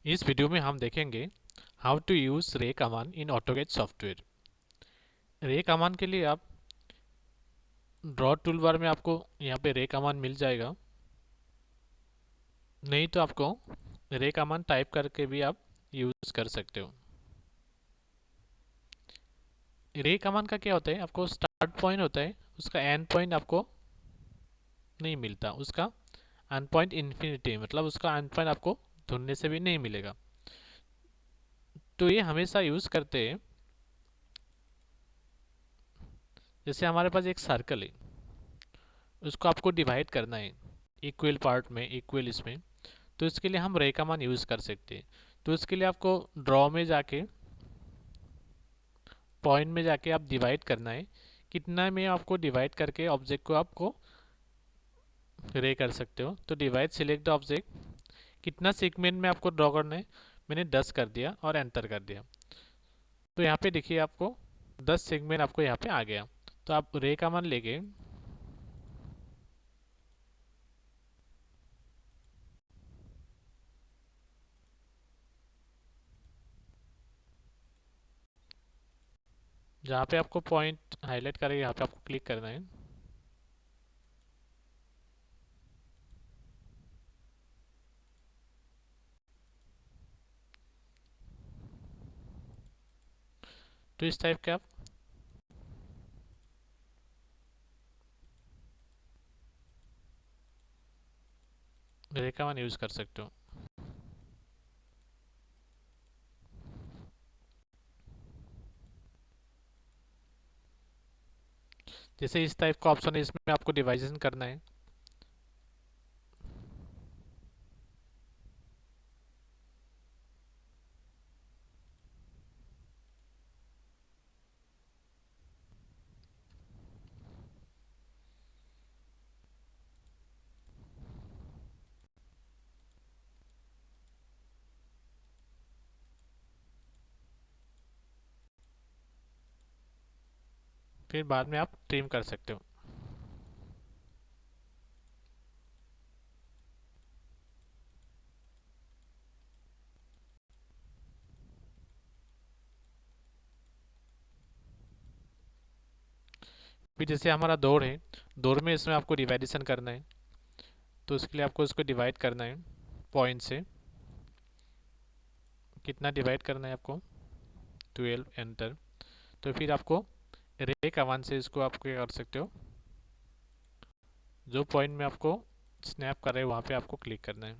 इस वीडियो में हम देखेंगे हाउ टू यूज़ रे कमांड इन ऑटोकैड सॉफ्टवेयर। रे कमांड के लिए आप ड्रॉ टूल बार में आपको यहाँ पे रे कमांड मिल जाएगा, नहीं तो आपको रे कमांड टाइप करके भी आप यूज़ कर सकते हो। रे कमांड का क्या होता है, आपको स्टार्ट पॉइंट होता है, उसका एंड पॉइंट आपको नहीं मिलता, उसका एंड पॉइंट इन्फिनिटी, मतलब उसका एंड पॉइंट आपको ढूंढने से भी नहीं मिलेगा। तो ये हमेशा यूज़ करते हैं, जैसे हमारे पास एक सर्कल है, उसको आपको डिवाइड करना है इक्वल पार्ट में, इक्वल इसमें, तो इसके लिए हम रे कमांड यूज़ कर सकते हैं। तो इसके लिए आपको ड्रॉ में जाके पॉइंट में जाके आप डिवाइड करना है, कितना में आपको डिवाइड करके ऑब्जेक्ट को आपको रे कर सकते हो। तो डिवाइड सिलेक्ट द ऑब्जेक्ट, कितना सेगमेंट में आपको ड्रॉ करना है, मैंने 10 कर दिया और एंटर कर दिया। तो यहाँ पे देखिए आपको 10 सेगमेंट आपको यहाँ पे आ गया। तो आप रे कमांड लेके जहाँ पे आपको पॉइंट हाईलाइट करेगा यहाँ पे आपको क्लिक करना है। तो इस टाइप के आप रे कमांड यूज़ कर सकते हो। जैसे इस टाइप का ऑप्शन है, इसमें आपको डिवाइजन करना है। फिर बाद में आप ट्रिम कर सकते हो। फिर जैसे हमारा दौड़ है, दौड़ में इसमें आपको डिवाइडेशन करना है, तो उसके लिए आपको इसको डिवाइड करना है पॉइंट से। कितना डिवाइड करना है आपको, 12, एंटर। तो फिर आपको रे कमांड से इसको आप क्या कर सकते हो, जो पॉइंट में आपको स्नैप कर रहे हैं वहाँ पे आपको क्लिक करना है।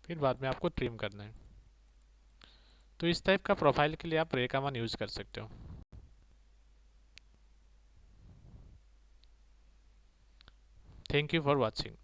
फिर बाद में आपको ट्रिम करना है। तो इस टाइप का प्रोफाइल के लिए आप रे कमांड यूज़ कर सकते हो। Thank you for watching.